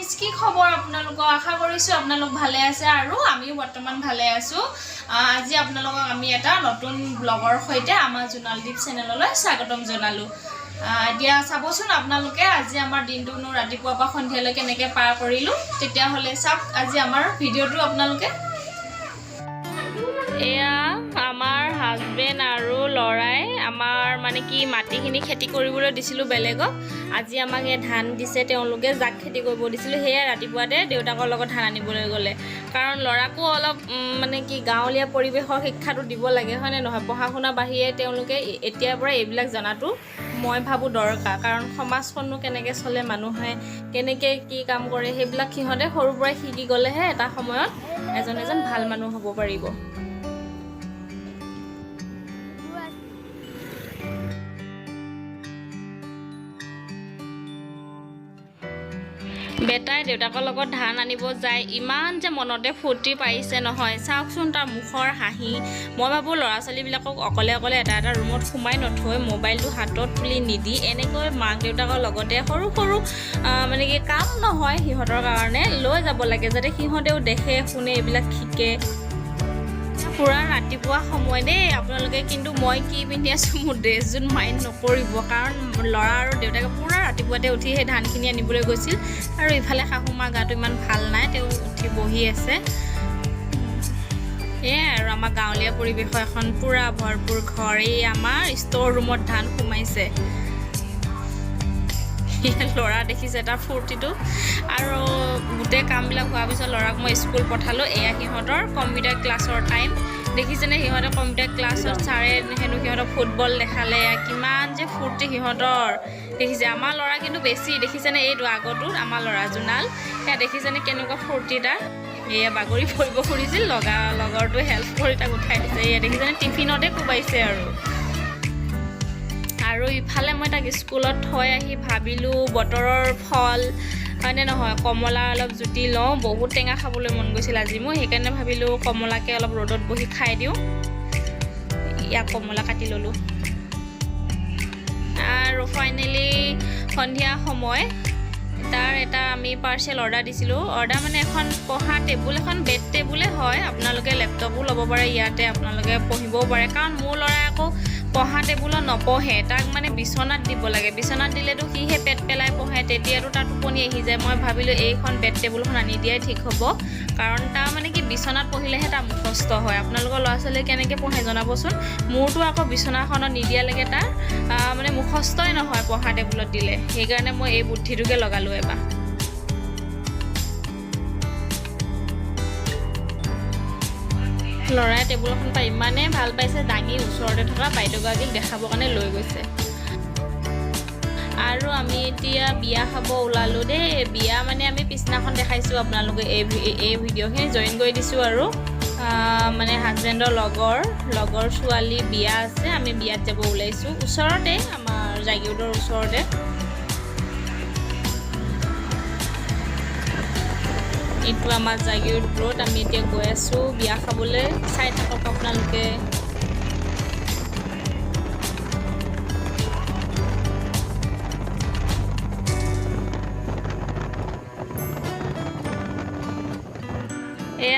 wedings কি খবৰ আপোনালোক আশা কৰিছো আপোনালোক ভালে আছে আৰু আমিও বৰ্তমান ভালে আছো আজি আপোনালোকক আমি এটা নতুন ব্লগৰ সৈতে আমাৰ জুনালদীপ চেনেললৈ স্বাগতম জনালো দিয়া চাবচোন আপোনালোকে আজি আমাৰ দিনটো ৰাতিপুৱা পৰা সন্ধিয়ালৈ কেনেকৈ পাৰ কৰিলো তেতিয়া হলে চাওক আজি আমাৰ ভিডিওটো আপোনালোকে এয়া আমাৰ হাজবেণ্ড আৰু লৰাই আমাৰ মানে কি মাটিখিনি খেতি কৰিবলৈ দিছিলো বেলেগক আজি আমাক এই ধান দিছে তেওঁলোকে জাক খেতি কৰিব দিছিল হেয়া ৰাতিপুৱাতে দেউতাকৰ লগত ধান আনিবলৈ গ'লে কাৰণ লৰাকো অলপ মানে কি গাঁৱলীয়া পৰিৱেশৰ শিক্ষাটো দিব লাগে হয়নে নহয় পঢ়া শুনা বাহিৰে তেওঁলোকে এতিয়াৰ পৰা এইবিলাক জনাটো মই ভাবো দৰকাৰ কাৰণ সমাজখননো কেনেকৈ চলে মানুহে কেনেকৈ কি কাম কৰে সেইবিলাক সিহঁতে সৰুৰ পৰাই শিকি গ'লেহে এটা সময়ত এজন ভাল মানুহ হ'ব পাৰিব বেটাই দেউতাকৰ লগত ধান আনিব যায় ইমান যে মনতে ফূৰ্তি পাইছে নহয় চাওকচোন তাৰ মুখৰ হাঁহি মই ভাবোঁ ল'ৰা ছোৱালীবিলাকক অকলে এটা ৰুমত সোমাই নথৈ মোবাইলটো হাতত তুলি নিদি এনেকৈ মাক দেউতাকৰ লগতে সৰু মানে কি কাম নহয় সিহঁতৰ কাৰণে লৈ যাব লাগে যাতে সিহঁতেও দেখে শুনে এইবিলাক শিকে পুৰা ৰাতিপুৱা সময় দেই আপোনালোকে কিন্তু মই কি পিন্ধি আছোঁ মোৰ ড্ৰেছযোৰ মাইণ্ড নকৰিব কাৰণ ল'ৰা আৰু দেউতাকে পুৰা ৰাতিপুৱাতে উঠি সেই ধানখিনি আনিবলৈ গৈছিল আৰু ইফালে শাহু মা গাটো ইমান ভাল নাই তেওঁ উঠি বহি আছে এয়াই আৰু আমাৰ গাঁৱলীয়া পৰিৱেশৰ এখন পুৰা ভৰপূৰ ঘৰ এই আমাৰ ষ্ট'ৰ ৰুমত ধান সোমাইছে ল'ৰা দেখিছে তাৰ ফূৰ্তিটো আৰু গোটেই কামবিলাক হোৱাৰ পিছত ল'ৰাক মই স্কুল পঠালোঁ এয়া সিহঁতৰ কম্পিউটাৰ ক্লাছৰ টাইম দেখিছেনে সিহঁতে কম্পিউটাৰ ক্লাছত ছাৰে হেনো সিহঁতক ফুটবল দেখালে কিমান যে ফূৰ্তি সিহঁতৰ দেখিছে আমাৰ ল'ৰা কিন্তু বেছি দেখিছেনে এইটো আগৰটোত আমাৰ ল'ৰা জোনাল সেয়া দেখিছেনে কেনেকুৱা ফূৰ্তি তাৰ এয়া বাগৰি পৰিব খুজিছিল লগৰটোৱে হেল্প কৰি তাক উঠাই দিছে এয়া দেখিছেনে টিফিনতে কোবাইছে আৰু ইফালে মই তাক স্কুলত থৈ আহি ভাবিলোঁ বতৰৰ ফল হয়নে নহয় কমলা অলপ জুতি লওঁ বহুত টেঙা খাবলৈ মন গৈছিল আজি মই সেইকাৰণে ভাবিলোঁ কমলাকে অলপ ৰ'দত বহি খাই দিওঁ ইয়াক কমলা কাটি ল'লোঁ আৰু ফাইনেলি সন্ধিয়া সময় তাৰ এটা আমি পাৰ্চেল অৰ্ডাৰ দিছিলোঁ অৰ্ডাৰ মানে এখন পঢ়া টেবুল এখন বেড টেবুলে হয় আপোনালোকে লেপটপো ল'ব পাৰে ইয়াতে আপোনালোকে পঢ়িবও পাৰে কাৰণ মোৰ ল'ৰাই আকৌ পঢ়া টেবুলত নপঢ়ে তাক মানে বিচনাত দিব লাগে বিচনাত দিলেতো সিহে পেট পেলাই পঢ়ে তেতিয়াতো তাৰ টোপনি আহি যায় মই ভাবিলোঁ এইখন বেড টেবুলখন আনি দিয়াই ঠিক হ'ব কাৰণ তাৰ মানে কি বিচনাত পঢ়িলেহে তাৰ মুখস্থ হয় আপোনালোকৰ ল'ৰা ছোৱালীয়ে কেনেকৈ পঢ়ে জনাবচোন মোৰতো আকৌ বিচনাখনত নিদিয়ালৈকে তাৰ মানে মুখস্থই নহয় পঢ়া টেবুলত দিলে সেইকাৰণে মই এই বুদ্ধিটোকে লগালোঁ এবাৰ ল'ৰাই টেবুলখন পাই ইমানেই ভাল পাইছে দাঙি ওচৰতে থকা বাইদেউগৰাকীক দেখাবৰ কাৰণে লৈ গৈছে আৰু আমি এতিয়া বিয়া খাব ওলালোঁ দেই বিয়া মানে আমি পিছদিনাখন দেখাইছোঁ আপোনালোকে এই ভিডিঅ'খিনি জইন কৰি দিছোঁ আৰু মানে হাজবেণ্ডৰ লগৰ ছোৱালী বিয়া আছে আমি বিয়াত যাব ওলাইছোঁ ওচৰতে আমাৰ জাগিৰোডৰ ওচৰতে এইটো আমাৰ জাগিৰোড ৰোড আমি এতিয়া গৈ আছোঁ বিয়া খাবলৈ চাই থাকক আপোনালোকে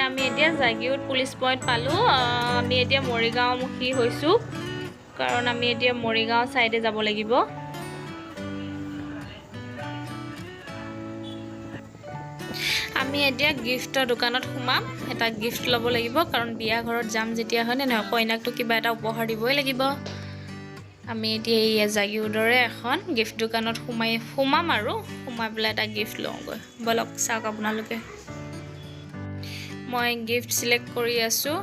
আমি এতিয়া জাগিৰোড পুলিচ পইণ্ট পালোঁ আমি এতিয়া মৰিগাঁওমুখী হৈছোঁ কাৰণ আমি এতিয়া মৰিগাঁও ছাইডে যাব লাগিব আমি এতিয়া গিফ্টৰ দোকানত সোমাম এটা গিফ্ট ল'ব লাগিব কাৰণ বিয়া ঘৰত যাম যেতিয়া হয়নে নহয় কইনাকটো কিবা এটা উপহাৰ দিবই লাগিব আমি এতিয়া এই জাগিৰোডৰে এখন গিফ্ট দোকানত সোমাম আৰু সোমাই পেলাই এটা গিফ্ট লওঁগৈ বলক চাওক আপোনালোকে মই গিফ্ট সিলেক্ট কৰি আছোঁ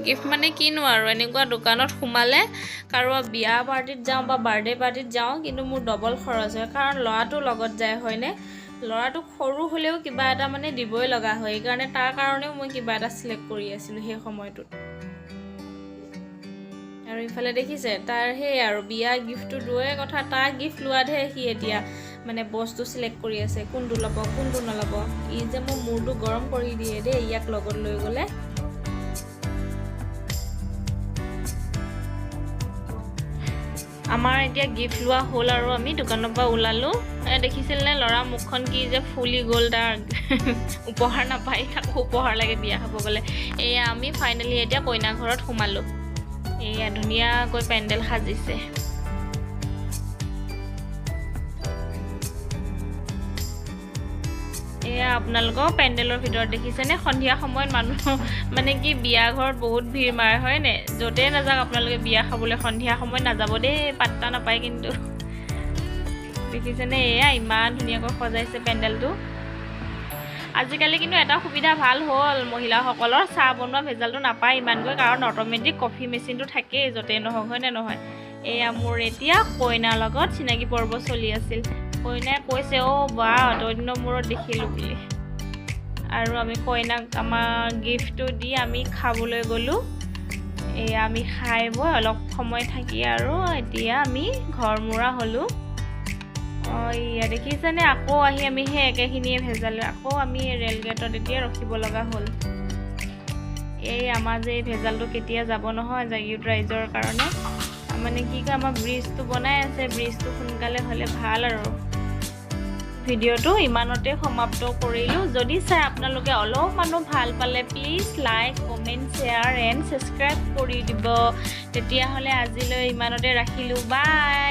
গিফ্ট মানে কিনো আৰু এনেকুৱা দোকানত সোমালে কাৰোবাৰ বিয়া পাৰ্টিত যাওঁ বা বাৰ্থডে পাৰ্টিত যাওঁ কিন্তু মোৰ ডবল খৰচ হয় কাৰণ ল'ৰাটো লগত যায় হয়নে ল'ৰাটোক সৰু হ'লেও কিবা এটা মানে দিবই লগা হয় সেইকাৰণে তাৰ কাৰণেও মই কিবা এটা সিলেক্ট কৰি আছিলোঁ সেই সময়টোত আৰু ইফালে দেখিছে তাৰ সেই আৰু বিয়া গিফ্টটো দূৰৰে কথা তাৰ গিফ্ট লোৱাতহে সি এতিয়া মানে বস্তু সিলেক্ট কৰি আছে কোনটো ল'ব কোনটো নল'ব ই যে মোৰ মূৰটো গৰম কৰি দিয়ে দেই ইয়াক লগত লৈ গ'লে আমাৰ এতিয়া গিফ্ট লোৱা হ'ল আৰু আমি দোকানৰ পৰা ওলালোঁ দেখিছিলনে ল'ৰা মুখখন কি যে ফুলি গ'ল তাৰ উপহাৰ নাপায় তাকো উপহাৰ লাগে বিয়া খাব গ'লে এয়া আমি ফাইনেলি এতিয়া কইনা ঘৰত সোমালোঁ এয়া ধুনীয়াকৈ পেণ্ডেল সাজিছে এয়া আপোনালোকৰ পেণ্ডেলৰ ভিতৰত দেখিছেনে সন্ধিয়া সময়ত মানুহ মানে কি বিয়া ঘৰত বহুত ভিৰ মাৰে হয়নে য'তে নাযাওক আপোনালোকে বিয়া খাবলৈ সন্ধিয়া সময়ত নাযাব দেই পাত্তা নাপায় কিন্তু দেখিছেনে এয়া ইমান ধুনীয়াকৈ সজাইছে পেণ্ডেলটো আজিকালি কিন্তু এটা সুবিধা ভাল হ'ল মহিলাসকলৰ চাহ বনোৱা ভেজালটো নাপায় ইমানকৈ কাৰণ অট'মেটিক কফি মেচিনটো থাকেই য'তে নহওক হয়নে নহয় এয়া মোৰ এতিয়া কইনাৰ লগত চিনাকি পৰ্ব চলি আছিল কইনাই কৈছে বা অতদিনৰ মূৰত দেখিলোঁ বুলি আৰু আমি কইনাক আমাৰ গিফ্টটো দি আমি খাবলৈ গ'লোঁ এয়া আমি খাই বৈ অলপ সময় থাকি আৰু এতিয়া আমি ঘৰমুৰা হ'লোঁ ইয়া দেখিছেনে আকৌ আহি আমি সেই একেখিনিয়ে ভেজালোঁ আকৌ আমি ৰেল গেটত এতিয়া ৰখিব লগা হ'ল এই আমাৰ যে ভেজালটো কেতিয়া যাব নহয় জাগিৰোড ৰাইজৰ কাৰণে মানে কি কয় আমাৰ ব্ৰিজটো বনাই আছে ব্ৰিজটো সোনকালে হ'লে ভাল আৰু ভিডিঅ'টো ইমানতে সমাপ্ত কৰিলোঁ যদি চাই আপোনালোকে অলপমানো ভাল পালে please like comment share and subscribe কৰি দিব তেতিয়াহ'লে আজিলৈ ইমানতে ৰাখিলোঁ বাই